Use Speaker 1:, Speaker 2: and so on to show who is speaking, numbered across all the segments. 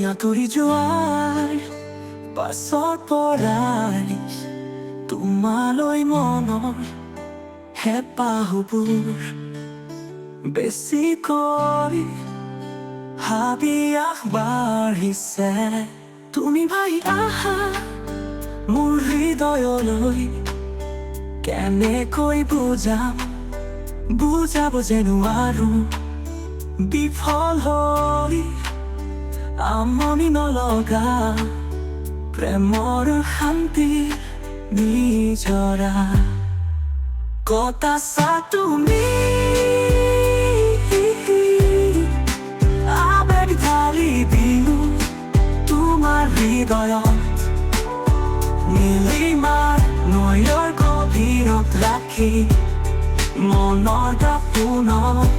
Speaker 1: আঁতৰি যোৱাৰ পাছৰ পৰাই তোমালৈ মনৰ হেঁপাহবোৰ বেছিকৈ হাবি আগবাঢ়িছে। তুমি ভাই আহা মোৰ হৃদয়লৈ, কেনেকৈ বুজাব যে নোৱাৰো। বিফল হৈ আমনি নলগা প্ৰেমৰ শান্তি নিজৰা কটাছা তুমি। আবেগ ঢালি দিলো তোমাৰ হৃদয়ত, নীলিমাৰ নৈৰ গভীৰত ৰাখি মনৰ দাপোনত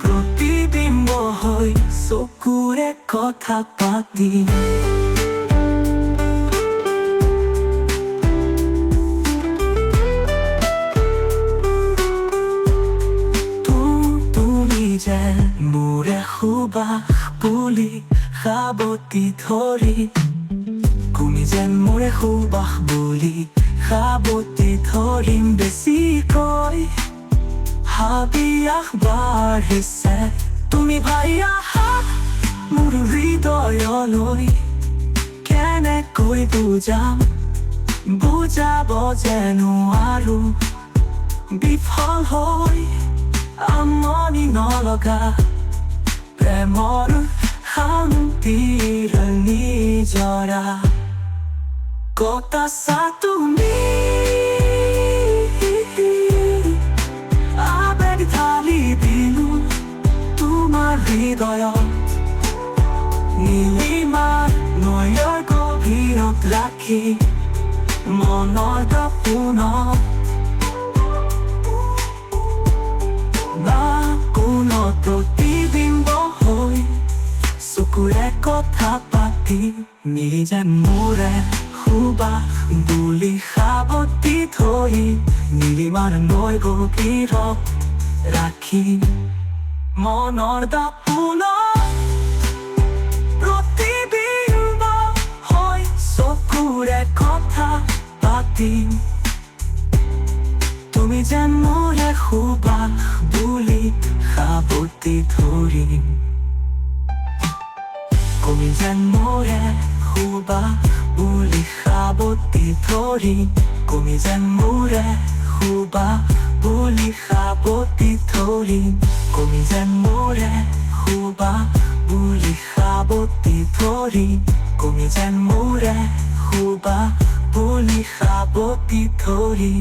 Speaker 1: প্ৰতিবিম্ব হৈ চকুৰে কথা পাতি। তুমি যে মোৰে সুবাস বুলি সাৱটি ধৰি, তুমি যেন মোৰে সুবাস বুলি সাৱটি ধৰিম। বেছিকৈ হাবি আগবাঢ়িছে। তুমি ভাই আহা মোৰ হৃদয়লৈ, কেনেকৈ বুজাব যে নোৱাৰো। বিফল হৈ আমনি নলগা প্ৰেমৰ শান্তিৰ নিজৰা কটাছা তুমি। আবেগ ঢালি দিলো তোমাৰ হৃদয়ত, নীলিমাৰ নৈৰ গভীৰত ৰাখি মনৰ দাপোনত কোনো প্ৰতিবিম্ব হৈ চকুৰে কথা পাতি। নিজে মোৰে সুবাস বুলি সাৱটি ধৰি, নীলিমাৰ নৈ গভীৰত ৰাখি মনৰ দাপোনত প্ৰতিবিম্ব হৈ চকুৰে কথা পাতি। তুমি যেন মোৰে সুবাস বুলি সাৱটি ধৰি, তুমি যেন মোৰে সুবাস বুলি সাৱটি ধৰি, তুমি যেন মোৰে সুবাস বুলি সাৱটি ধৰি, তুমি যেন মোৰে সুবাস বুলি সাৱটি ধৰি, তুমি যেন মোৰে সুবাস বুলি সাৱটি ধৰি।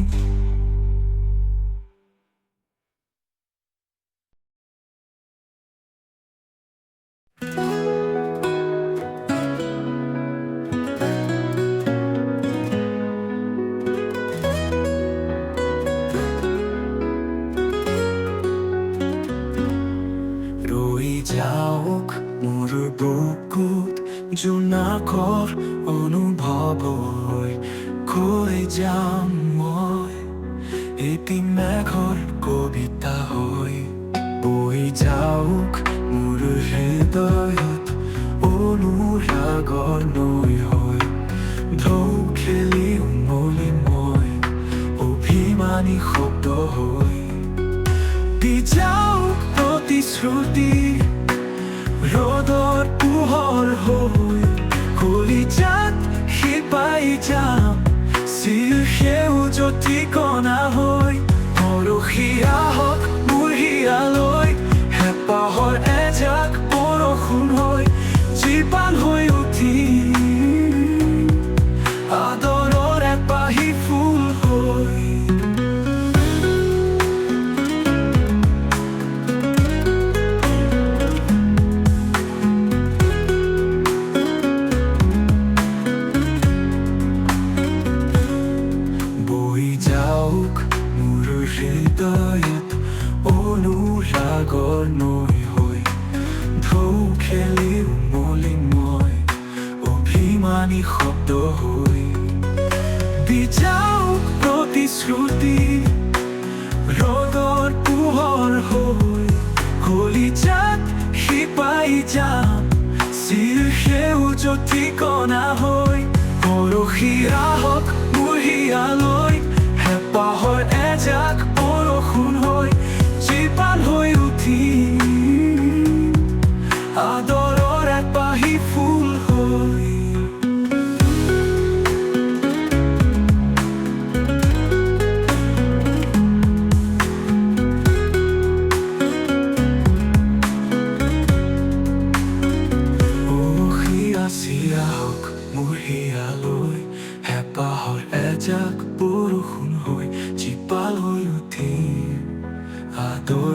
Speaker 1: যাওক মোৰ বুকুত জোনাকৰ অনুভৱ হৈ, কৈ যাম মই এটি মেঘৰ কবিতা হৈ। বৈ যাওক মোৰ হৃদয়ত অনুৰাগৰ নৈ হৈ, ঢৌ খেলি উমলি মই অভিমানী শব্দ হৈ। দি যাওক প্ৰতিশ্ৰুতি ৰ'দৰ পোহৰ হৈ, কলিজাত শিপাই যাম চিৰ সেউজ ঠিকনা হৈ। পৰশীয়া হওক মোৰ হিয়ালৈ, হেঁপাহৰ এজাক বৰষুণ হৈ, জীপাল হৈ উঠি আদৰৰ এপাহি ফুল হৈ। হৃদয়ত অনুৰাগৰ নৈ হৈ, ঢৌ খেলি উমলি মই অভিমানী শব্দ হৈ। দি যাওক প্ৰতিশ্ৰুতি ৰ'দৰ পোহৰ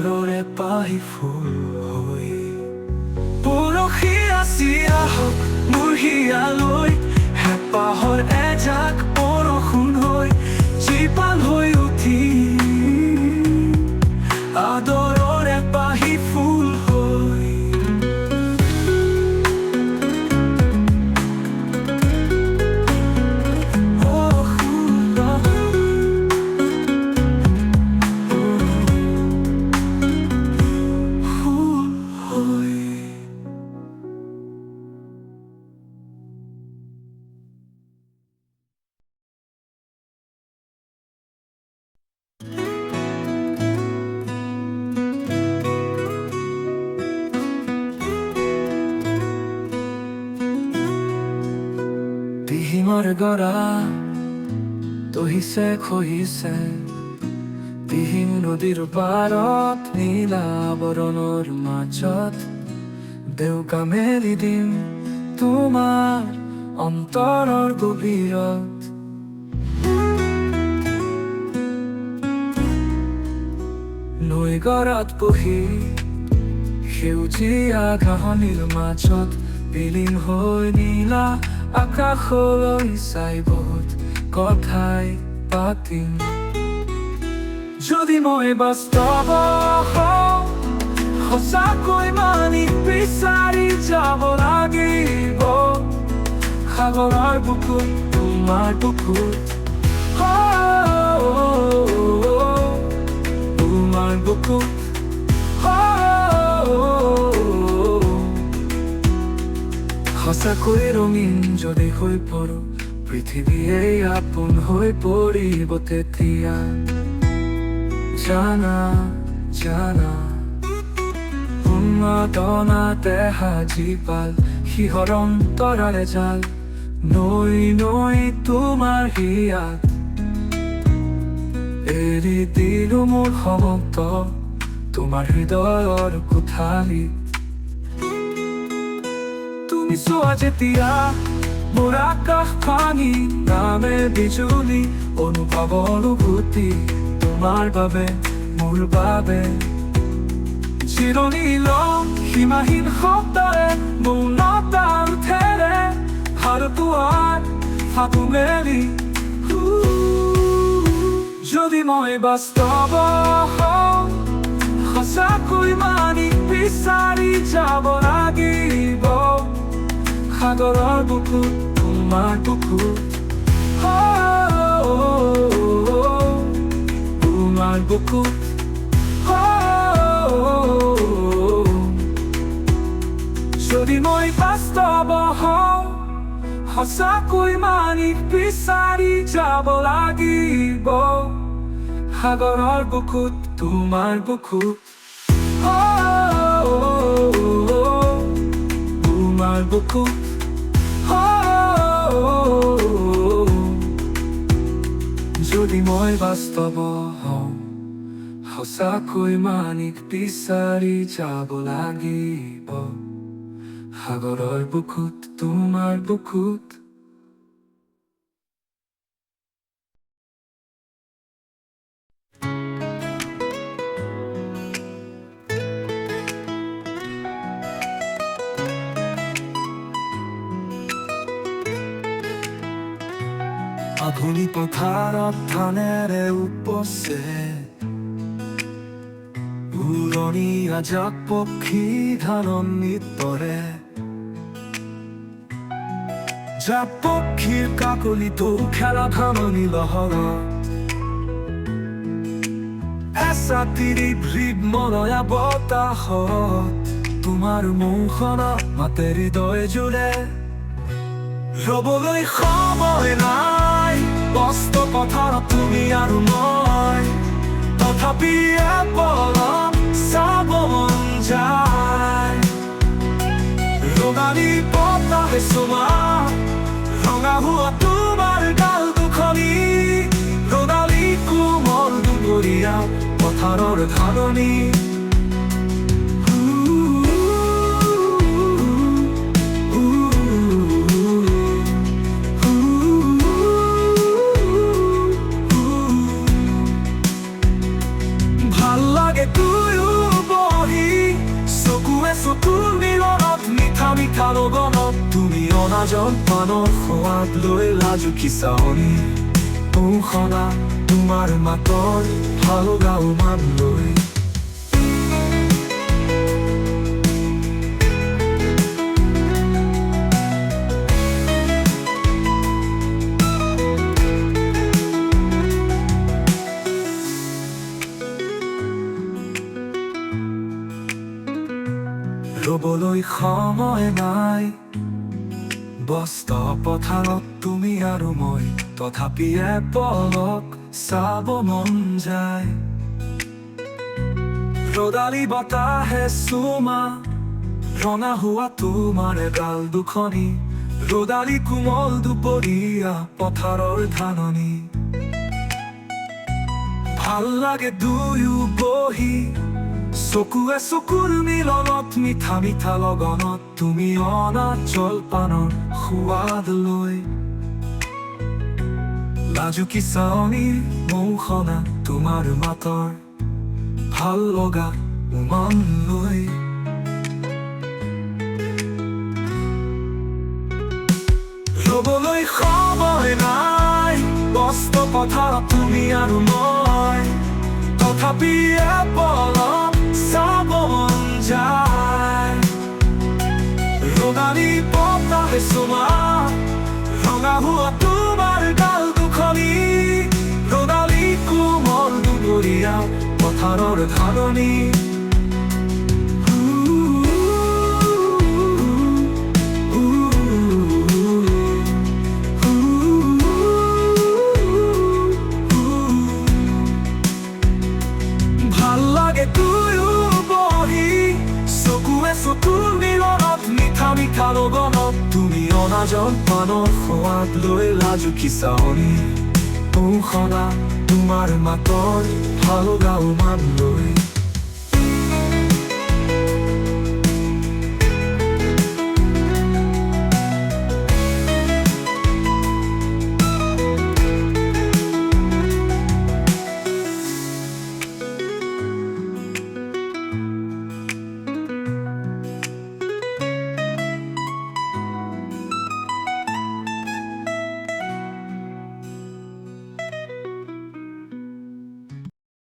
Speaker 1: আদৰৰে পাহি ফুল হৈ পৰহি আসি আহক মোৰ হিয়ালৈ হেঁপাহৰ এজাক বৰষুণ হৈ জীপাল হৈ উঠি আদৰৰে পাহি ফুল হৈ পিহিমৰ গৰা তহিছে খহিছে পিহিম নদীৰ পাৰত নীলা আৱৰণৰ মাজত দেউকা মেলি দিম তোমাৰ অন্তৰৰ গভীৰত নৈ গৰাত বহি সেউজীয়া ঘাঁহনিৰ মাজত বিলীন হৈ নীলা আকাশলৈ চাই বহুত কথাই পাতিম যদি মই বাস্তৱ হওঁ সঁচাকৈ মানি বিচাৰি যাব লাগিব সাগৰৰ বুকুত তোমাৰ বুকুত তোমাৰ বুকুত সঁচাকৈ ৰঙীন যদি হৈ পৰো পৃথিৱীয়ে আপোন হৈ পৰিব তেতিয়া জানা জানা উন্মাদনা দেহা জীপাল শিহৰণ তৰালে জাল নৈ নৈ তোমাৰ হিয়াত এৰি দিলো মোৰ সমগ্ৰ তোমাৰ হৃদয়ৰ কোঠালি তুমি চোৱা যেতিয়া মোৰ আকাশ ভাঙি নামে বিজুলি অনুভৱ অনুভূতি তোমাৰ বাবে মোৰ বাবে চিৰণি লওঁ সীমাহীন শব্দৰে মৌনতাৰ উঠেৰে হাৰপুৱাৰ হাবু মেলি যদি মই বাস্তৱ হওঁ সঁচাকৈ মানি বিচাৰি যাব লাগিব সাগৰৰ বুকুত তোমাৰ বুকুত তোমাৰ বুকুত যদি মই বাস্তৱ হওঁ সঁচাকৈ মানি বিচাৰি যাব লাগিব সাগৰৰ বুকুত তোমাৰ বুকুত তোমাৰ বুকুত যদি মই বাস্তৱ হওঁ সঁচাকৈ মানি বিচাৰি যাব লাগিব সাগৰৰ বুকুত তোমাৰ বুকুত আধুনিক পথাৰত ধানেৰে উপচে পুৰণি আজাক পক্ষী ধাননিত পৰে জাক পক্ষীৰ কাকলিতো খেলা ধাননি লহৰত এচাতিৰি ভৃগ মলয়া বতাহত তোমাৰ মুখনত মাতে হৃদয় জোৰে ৰবলৈ সময় নাই কষ্ট পথাৰত তুমি আৰু মই তথাপি পলম চাব মন যায় ৰঙালী বতাহে চুমা ৰঙা হোৱা তোমাৰ গাল দুখনি ৰঙালী কোমল দুপৰীয়া পথাৰৰ ধাননি জলপানৰ সোৱাদ লৈ লাজুকী চাৱনী মোহনা তোমাৰ মাতৰ ভাল গাঁও মান লৈ ৰবলৈ সময় নাই বস্ত পথাৰত তুমি আৰু মই তথাপিয়ে পলক চাব মন যায় ৰদালি বতাহে চুমা ৰঙা হোৱা তোমাৰ গাল দুখনি ৰদালি কোমল দুপৰীয়া পথাৰৰ ধাননি ভাল লাগে দুয়ো বহি চকুৱে চকুৰ মিলনত মিঠা মিঠা লগনত তুমি অনা জলপানৰ সোৱাদ লৈ লাজুকী চাৱনী মোহনা তোমাৰ মাতৰ ভাল লগা মন লৈ ৰবলৈ সময় নাই বস্ত পথাৰত তুমি আৰু মই তথাপিয়ে পলক চাব মন যায় ৰদালি বতাহে চুমা ৰঙা হোৱা তোমাৰ গাল দুখনি ৰদালি কোমল দুপৰীয়া পথাৰৰ ধাননি ভাল লাগে দুয়ো বহি চকুৱে চকুৰ মিলনত মিঠা মিঠা লগনত তুমি অনা জলপানৰ সোৱাদ লৈ লাজুকী চাৱনী মোহনা তোমাৰ মাতৰ ভাল গাঁও মান লৈ